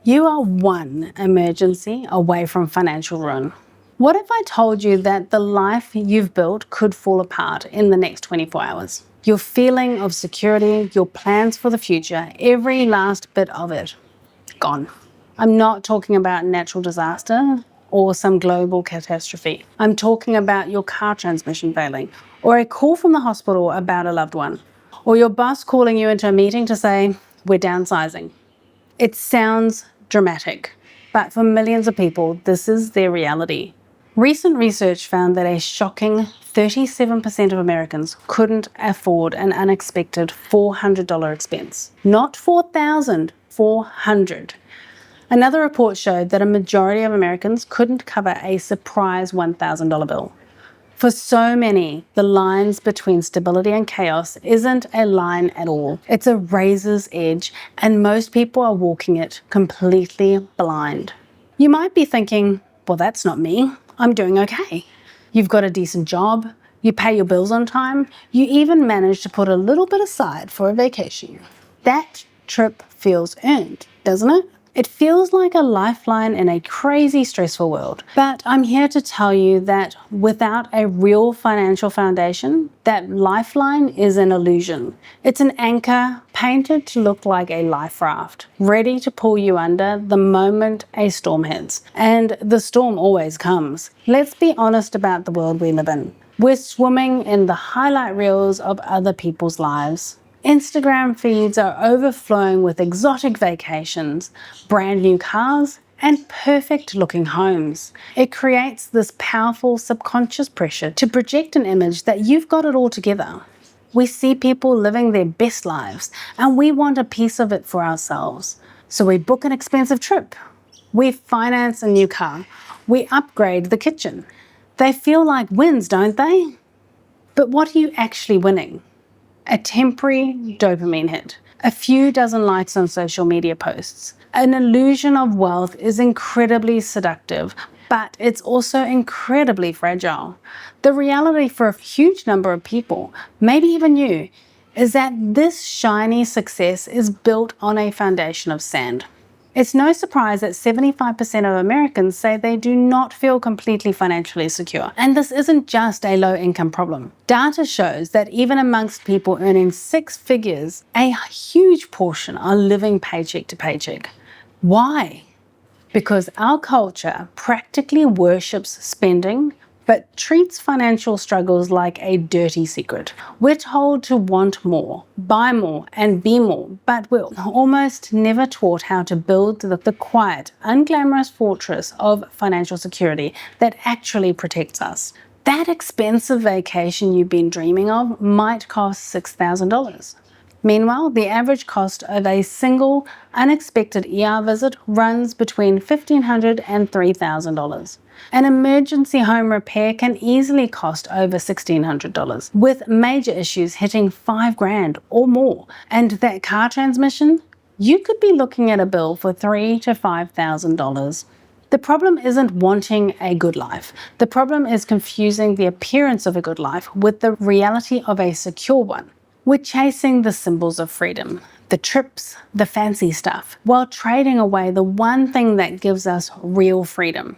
You are one emergency away from financial ruin. What if I told you that the life you've built could fall apart in the next 24 hours? Your feeling of security, your plans for the future, every last bit of it, gone. I'm not talking about natural disaster or some global catastrophe. I'm talking about your car transmission failing, or a call from the hospital about a loved one, or your boss calling you into a meeting to say, we're downsizing. It sounds dramatic, but for millions of people, this is their reality. Recent research found that a shocking 37% of Americans couldn't afford an unexpected $400 expense. Not $4,000, $400. Another report showed that a majority of Americans couldn't cover a surprise $1,000 bill. For so many, the lines between stability and chaos isn't a line at all. It's a razor's edge, and most people are walking it completely blind. You might be thinking, well, that's not me. I'm doing okay. You've got a decent job, you pay your bills on time, you even manage to put a little bit aside for a vacation. That trip feels earned, doesn't it? It feels like a lifeline in a crazy, stressful world. But I'm here to tell you that without a real financial foundation, that lifeline is an illusion. It's an anchor painted to look like a life raft, ready to pull you under the moment a storm hits. And the storm always comes. Let's be honest about the world we live in. We're swimming in the highlight reels of other people's lives. Instagram feeds are overflowing with exotic vacations, brand new cars, and perfect looking homes. It creates this powerful subconscious pressure to project an image that you've got it all together. We see people living their best lives, and we want a piece of it for ourselves. So we book an expensive trip. We finance a new car. We upgrade the kitchen. They feel like wins, don't they? But what are you actually winning? A temporary dopamine hit, a few dozen likes on social media posts. An illusion of wealth is incredibly seductive, but it's also incredibly fragile. The reality for a huge number of people, maybe even you, is that this shiny success is built on a foundation of sand. It's no surprise that 75% of Americans say they do not feel completely financially secure. And this isn't just a low-income problem. Data shows that even amongst people earning six figures, a huge portion are living paycheck to paycheck. Why? Because our culture practically worships spending, but treats financial struggles like a dirty secret. We're told to want more, buy more, and be more, but we're almost never taught how to build the quiet, unglamorous fortress of financial security that actually protects us. That expensive vacation you've been dreaming of might cost $6,000. Meanwhile, the average cost of a single unexpected ER visit runs between $1,500 and $3,000. An emergency home repair can easily cost over $1,600, with major issues hitting $5,000 or more. And that car transmission? You could be looking at a bill for $3,000 to $5,000. The problem isn't wanting a good life. The problem is confusing the appearance of a good life with the reality of a secure one. We're chasing the symbols of freedom, the trips, the fancy stuff, while trading away the one thing that gives us real freedom,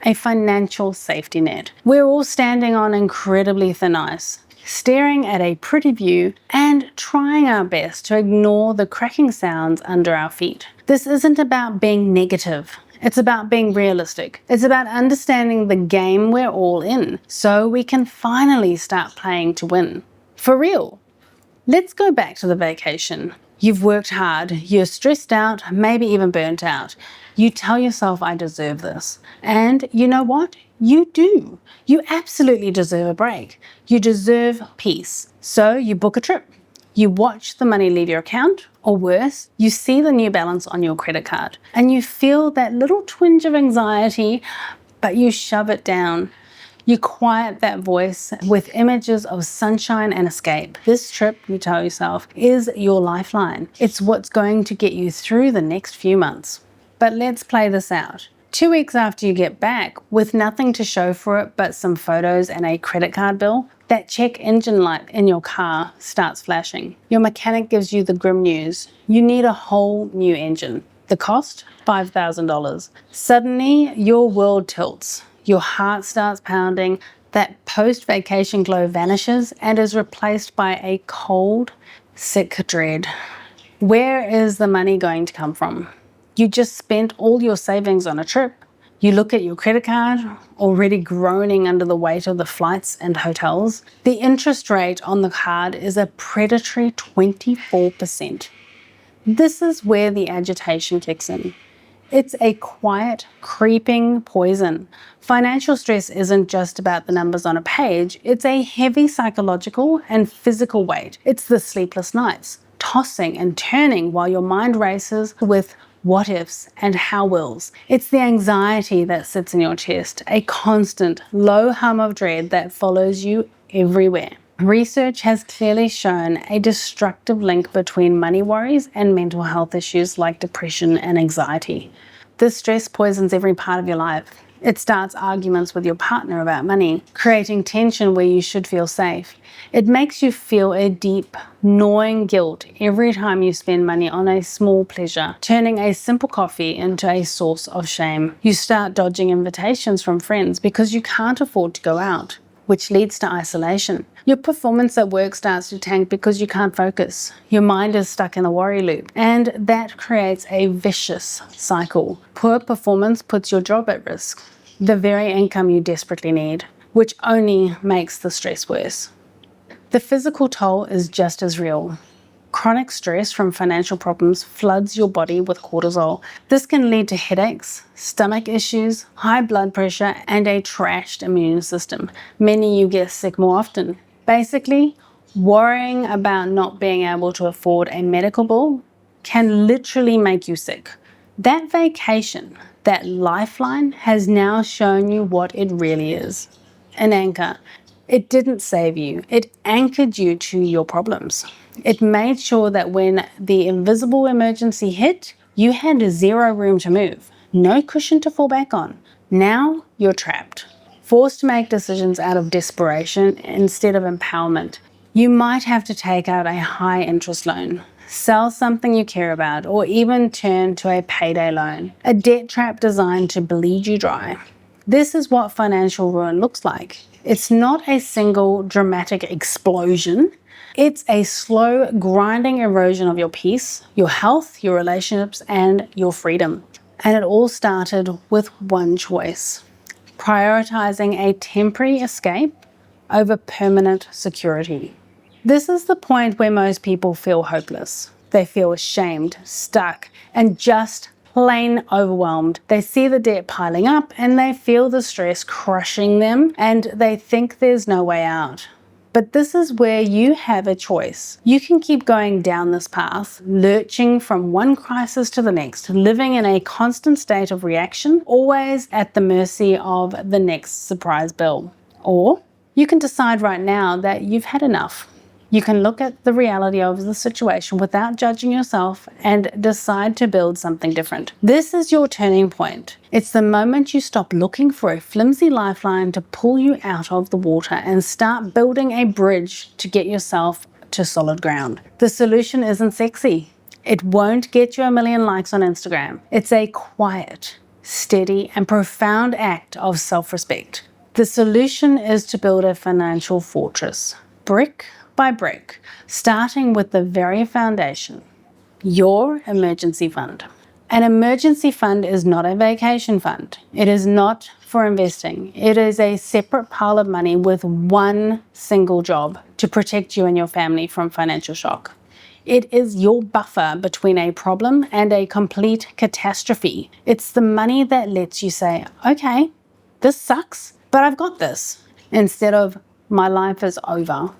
a financial safety net. We're all standing on incredibly thin ice, staring at a pretty view and trying our best to ignore the cracking sounds under our feet. This isn't about being negative. It's about being realistic. It's about understanding the game we're all in, so we can finally start playing to win. For real. Let's go back to the vacation. You've worked hard, you're stressed out, maybe even burnt out. You tell yourself, I deserve this. And you know what? You do. You absolutely deserve a break. You deserve peace. So you book a trip. You watch the money leave your account, or worse, you see the new balance on your credit card, and you feel that little twinge of anxiety, but you shove it down. You quiet that voice with images of sunshine and escape. This trip, you tell yourself, is your lifeline. It's what's going to get you through the next few months. But let's play this out. 2 weeks after you get back, with nothing to show for it but some photos and a credit card bill, that check engine light in your car starts flashing. Your mechanic gives you the grim news. You need a whole new engine. The cost? $5,000. Suddenly, your world tilts. Your heart starts pounding. That post-vacation glow vanishes and is replaced by a cold, sick dread. Where is the money going to come from? You just spent all your savings on a trip. You look at your credit card, already groaning under the weight of the flights and hotels. The interest rate on the card is a predatory 24%. This is where the agitation kicks in. It's a quiet, creeping poison. Financial stress isn't just about the numbers on a page, it's a heavy psychological and physical weight. It's the sleepless nights, tossing and turning while your mind races with what ifs and how wills. It's the anxiety that sits in your chest, a constant low hum of dread that follows you everywhere. Research has clearly shown a destructive link between money worries and mental health issues like depression and anxiety. This stress poisons every part of your life. It starts arguments with your partner about money, creating tension where you should feel safe. It makes you feel a deep, gnawing guilt every time you spend money on a small pleasure, turning a simple coffee into a source of shame. You start dodging invitations from friends because you can't afford to go out, which leads to isolation. Your performance at work starts to tank because you can't focus. Your mind is stuck in a worry loop, and that creates a vicious cycle. Poor performance puts your job at risk, the very income you desperately need, which only makes the stress worse. The physical toll is just as real. Chronic stress from financial problems floods your body with cortisol. This can lead to headaches, stomach issues, high blood pressure, and a trashed immune system, meaning you get sick more often. Basically, worrying about not being able to afford a medical bill can literally make you sick. That vacation, that lifeline, has now shown you what it really is. An anchor. It didn't save you. It anchored you to your problems. It made sure that when the invisible emergency hit, you had zero room to move, no cushion to fall back on. Now you're trapped, forced to make decisions out of desperation instead of empowerment. You might have to take out a high interest loan, sell something you care about, or even turn to a payday loan, a debt trap designed to bleed you dry. This is what financial ruin looks like. It's not a single dramatic explosion. It's a slow, grinding erosion of your peace, your health, your relationships, and your freedom. And it all started with one choice: prioritizing a temporary escape over permanent security. This is the point where most people feel hopeless. They feel ashamed, stuck, and just plain overwhelmed. They see the debt piling up and they feel the stress crushing them, and they think there's no way out. But this is where you have a choice. You can keep going down this path, lurching from one crisis to the next, living in a constant state of reaction, always at the mercy of the next surprise bill. Or you can decide right now that you've had enough. You can look at the reality of the situation without judging yourself and decide to build something different. This is your turning point. It's the moment you stop looking for a flimsy lifeline to pull you out of the water and start building a bridge to get yourself to solid ground. The solution isn't sexy. It won't get you a million likes on Instagram. It's a quiet, steady, and profound act of self-respect. The solution is to build a financial fortress, brick by brick, starting with the very foundation, your emergency fund. An emergency fund is not a vacation fund. It is not for investing. It is a separate pile of money with one single job: to protect you and your family from financial shock. It is your buffer between a problem and a complete catastrophe. It's the money that lets you say, okay, this sucks, but I've got this, instead of my life is over.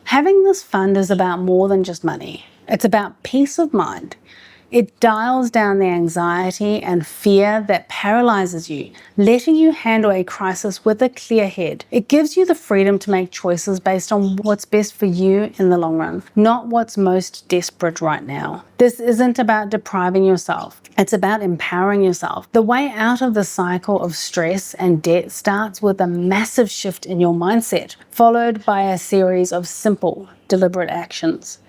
Having this fund is about more than just money. It's about peace of mind. It dials down the anxiety and fear that paralyzes you, letting you handle a crisis with a clear head. It gives you the freedom to make choices based on what's best for you in the long run, not what's most desperate right now. This isn't about depriving yourself. It's about empowering yourself. The way out of the cycle of stress and debt starts with a massive shift in your mindset, followed by a series of simple, deliberate actions.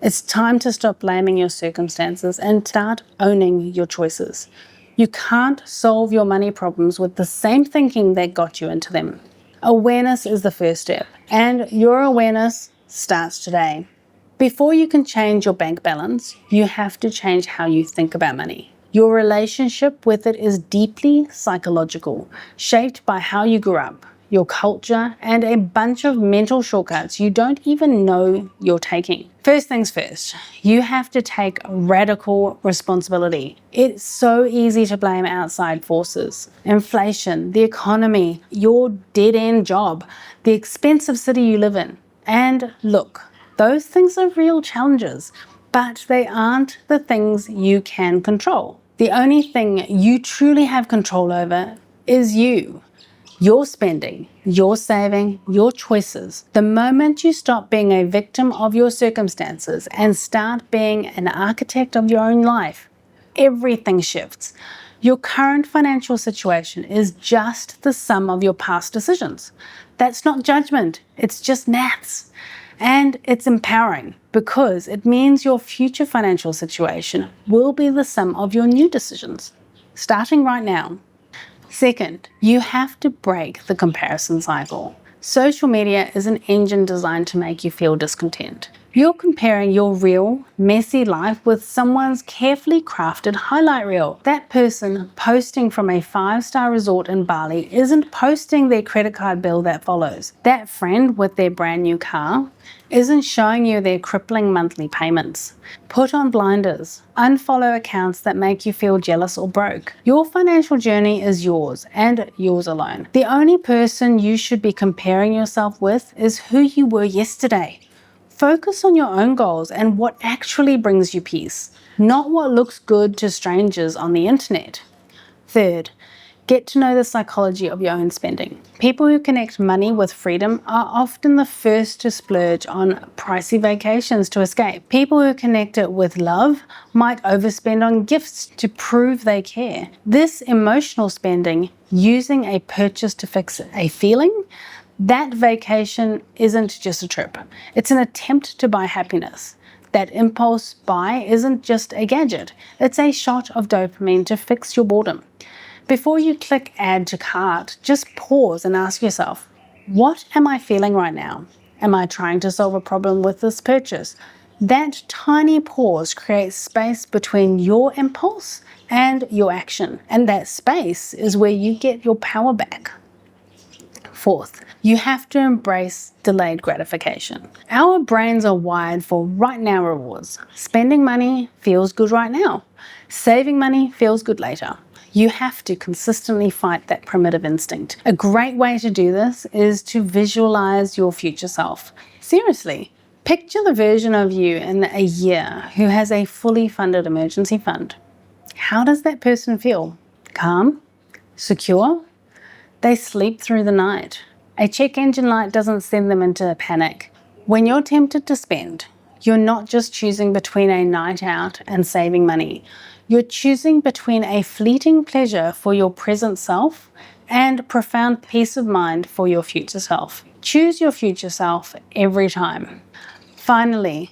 It's time to stop blaming your circumstances and start owning your choices. You can't solve your money problems with the same thinking that got you into them. Awareness is the first step, and your awareness starts today. Before you can change your bank balance, you have to change how you think about money. Your relationship with it is deeply psychological, shaped by how you grew up, your culture, and a bunch of mental shortcuts you don't even know you're taking. First things first, you have to take radical responsibility. It's so easy to blame outside forces. Inflation, the economy, your dead-end job, the expensive city you live in. And look, those things are real challenges, but they aren't the things you can control. The only thing you truly have control over is you. Your spending, your saving, your choices. The moment you stop being a victim of your circumstances and start being an architect of your own life, everything shifts. Your current financial situation is just the sum of your past decisions. That's not judgment, it's just maths. And it's empowering because it means your future financial situation will be the sum of your new decisions, starting right now. Second, you have to break the comparison cycle. Social media is an engine designed to make you feel discontent. You're comparing your real, messy life with someone's carefully crafted highlight reel. That person posting from a 5-star resort in Bali isn't posting their credit card bill that follows. That friend with their brand new car isn't showing you their crippling monthly payments. Put on blinders. Unfollow accounts that make you feel jealous or broke. Your financial journey is yours and yours alone. The only person you should be comparing yourself with is who you were yesterday. Focus on your own goals and what actually brings you peace, not what looks good to strangers on the internet. Third, get to know the psychology of your own spending. People who connect money with freedom are often the first to splurge on pricey vacations to escape. People who connect it with love might overspend on gifts to prove they care. This emotional spending, using a purchase to fix a feeling, that vacation isn't just a trip. It's an attempt to buy happiness. That impulse buy isn't just a gadget. It's a shot of dopamine to fix your boredom. Before you click add to cart, just pause and ask yourself, what am I feeling right now? Am I trying to solve a problem with this purchase? That tiny pause creates space between your impulse and your action. And that space is where you get your power back. Fourth, you have to embrace delayed gratification. Our brains are wired for right now rewards. Spending money feels good right now. Saving money feels good later. You have to consistently fight that primitive instinct. A great way to do this is to visualize your future self. Seriously, picture the version of you in a year who has a fully funded emergency fund. How does that person feel? Calm? Secure? They sleep through the night. A check engine light doesn't send them into a panic. When you're tempted to spend, you're not just choosing between a night out and saving money. You're choosing between a fleeting pleasure for your present self and profound peace of mind for your future self. Choose your future self every time. Finally,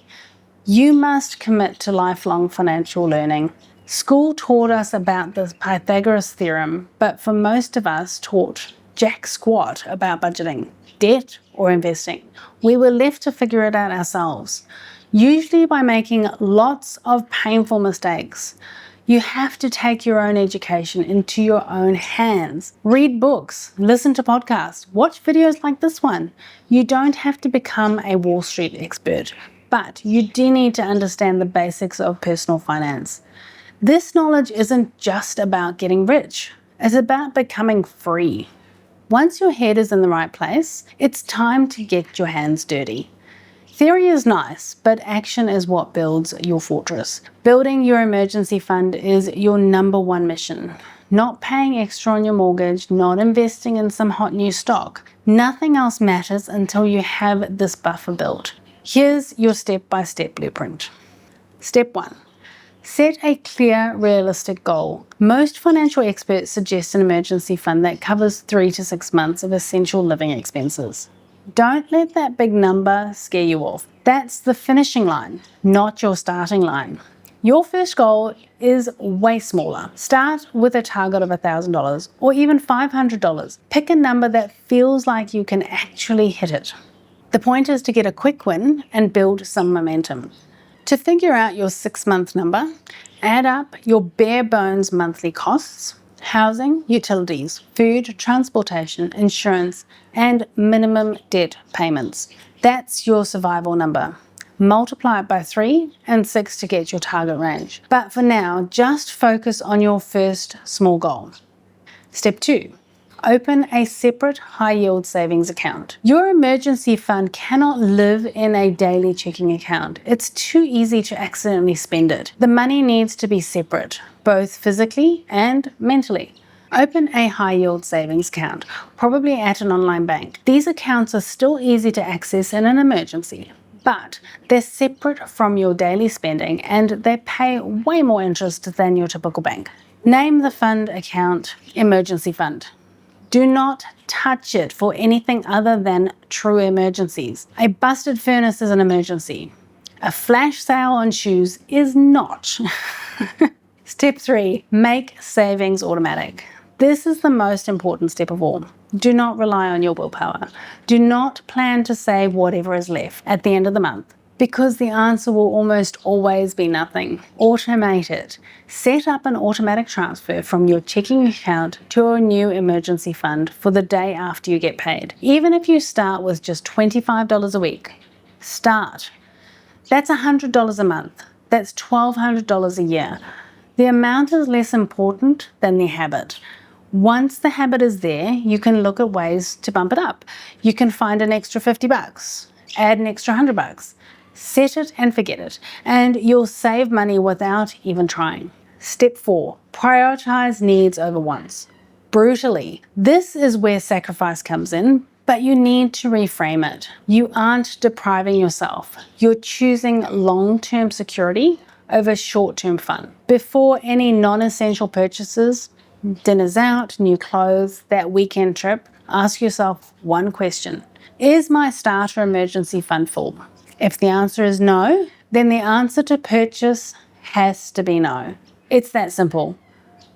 you must commit to lifelong financial learning. School taught us about the Pythagoras theorem, but for most of us taught jack squat about budgeting, debt, or investing. We were left to figure it out ourselves, usually by making lots of painful mistakes. You have to take your own education into your own hands. Read books, listen to podcasts, watch videos like this one. You don't have to become a Wall Street expert, but you do need to understand the basics of personal finance. This knowledge isn't just about getting rich. It's about becoming free. Once your head is in the right place, it's time to get your hands dirty. Theory is nice, but action is what builds your fortress. Building your emergency fund is your number one mission. Not paying extra on your mortgage, not investing in some hot new stock. Nothing else matters until you have this buffer built. Here's your step-by-step blueprint. Step 1. Set a clear, realistic goal. Most financial experts suggest an emergency fund that covers 3 to 6 months of essential living expenses. Don't let that big number scare you off. That's the finishing line, not your starting line. Your first goal is way smaller. Start with a target of $1,000 or even $500. Pick a number that feels like you can actually hit it. The point is to get a quick win and build some momentum. To figure out your 6-month number, add up your bare bones monthly costs: housing, utilities, food, transportation, insurance, and minimum debt payments. That's your survival number. Multiply it by 3 and 6 to get your target range. But for now, just focus on your first small goal. Step 2. Open a separate high-yield savings account. Your emergency fund cannot live in a daily checking account. It's too easy to accidentally spend it. The money needs to be separate, both physically and mentally. Open a high-yield savings account, probably at an online bank. These accounts are still easy to access in an emergency, but they're separate from your daily spending and they pay way more interest than your typical bank. Name the fund account Emergency Fund. Do not touch it for anything other than true emergencies. A busted furnace is an emergency. A flash sale on shoes is not. Step 3, make savings automatic. This is the most important step of all. Do not rely on your willpower. Do not plan to save whatever is left at the end of the month, because the answer will almost always be nothing. Automate it. Set up an automatic transfer from your checking account to a new emergency fund for the day after you get paid. Even if you start with just $25 a week, start. That's $100 a month. That's $1,200 a year. The amount is less important than the habit. Once the habit is there, you can look at ways to bump it up. You can find an extra $50, add an extra $100. Set it and forget it, and you'll save money without even trying. Step 4, prioritize needs over wants. Brutally, this is where sacrifice comes in, but you need to reframe it. You aren't depriving yourself. You're choosing long-term security over short-term fun. Before any non-essential purchases, dinners out, new clothes, that weekend trip, ask yourself one question. Is my starter emergency fund full? If the answer is no, then the answer to purchase has to be no. It's that simple.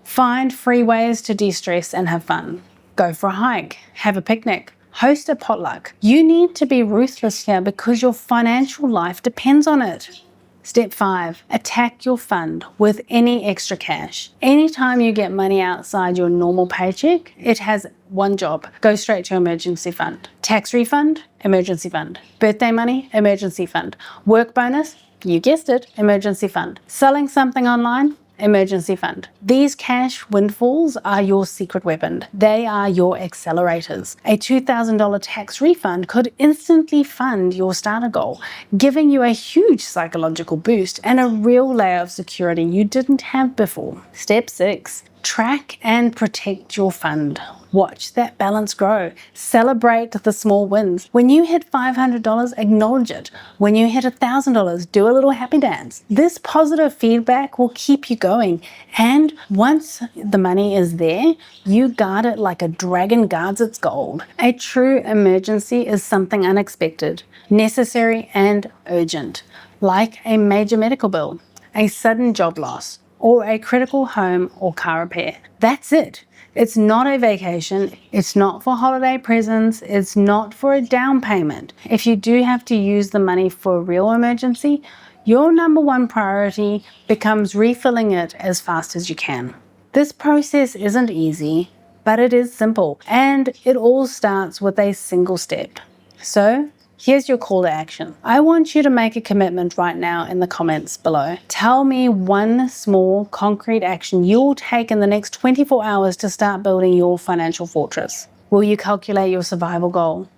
Find free ways to de-stress and have fun. Go for a hike, have a picnic, host a potluck. You need to be ruthless here because your financial life depends on it. Step 5, attack your fund with any extra cash. Anytime you get money outside your normal paycheck, it has one job: go straight to emergency fund. Tax refund, emergency fund. Birthday money, emergency fund. Work bonus, you guessed it, emergency fund. Selling something online, emergency fund. These cash windfalls are your secret weapon. They are your accelerators. A $2,000 tax refund could instantly fund your starter goal, giving you a huge psychological boost and a real layer of security you didn't have before. Step 6, track and protect your fund. Watch that balance grow. Celebrate the small wins. When you hit $500, acknowledge it. When you hit $1,000, do a little happy dance. This positive feedback will keep you going. And once the money is there, you guard it like a dragon guards its gold. A true emergency is something unexpected, necessary, and urgent, like a major medical bill, a sudden job loss, or a critical home or car repair. That's it. It's not a vacation. It's not for holiday presents. It's not for a down payment. If you do have to use the money for a real emergency, your number one priority becomes refilling it as fast as you can. This process isn't easy, but it is simple, and it all starts with a single step. So, here's your call to action. I want you to make a commitment right now in the comments below. Tell me one small, concrete action you'll take in the next 24 hours to start building your financial fortress. Will you calculate your survival goal?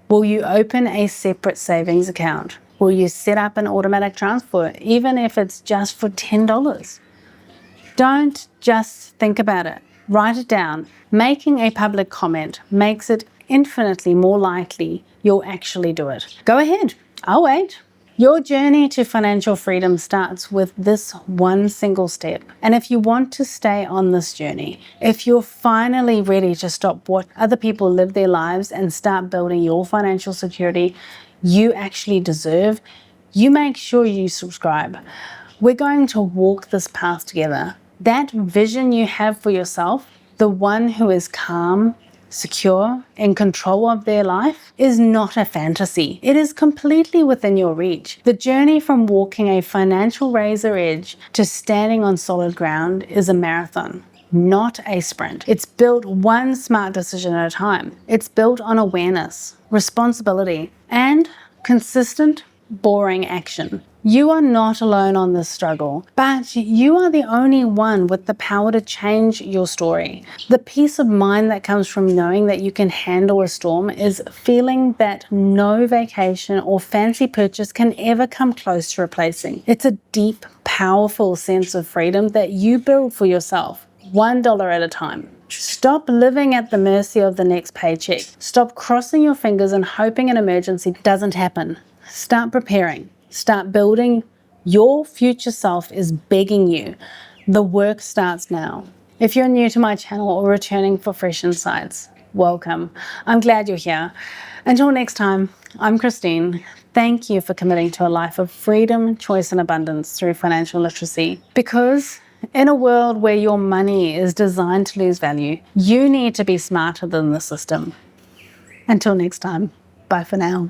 Will you open a separate savings account? Will you set up an automatic transfer, even if it's just for $10? Don't just think about it. Write it down. Making a public comment makes it infinitely more likely you'll actually do it. Go ahead. I'll wait. Your journey to financial freedom starts with this one single step. And if you want to stay on this journey, if you're finally ready to stop what other people live their lives and start building your financial security you actually deserve, you make sure you subscribe. We're going to walk this path together. That vision you have for yourself, the one who is calm, secure, in control of their life, is not a fantasy. It is completely within your reach. The journey from walking a financial razor edge to standing on solid ground is a marathon, not a sprint. It's built one smart decision at a time. It's built on awareness, responsibility, and consistent, boring action. You are not alone on this struggle, but you are the only one with the power to change your story. The peace of mind that comes from knowing that you can handle a storm is feeling that no vacation or fancy purchase can ever come close to replacing. It's a deep, powerful sense of freedom that you build for yourself, $1 at a time. Stop living at the mercy of the next paycheck. Stop crossing your fingers and hoping an emergency doesn't happen. Start preparing. Start building. Your future self is begging you. The work starts now. If you're new to my channel or returning for fresh insights, welcome. I'm glad you're here. Until next time, I'm Christine. Thank you for committing to a life of freedom, choice, and abundance through financial literacy. Because in a world where your money is designed to lose value, you need to be smarter than the system. Until next time, bye for now.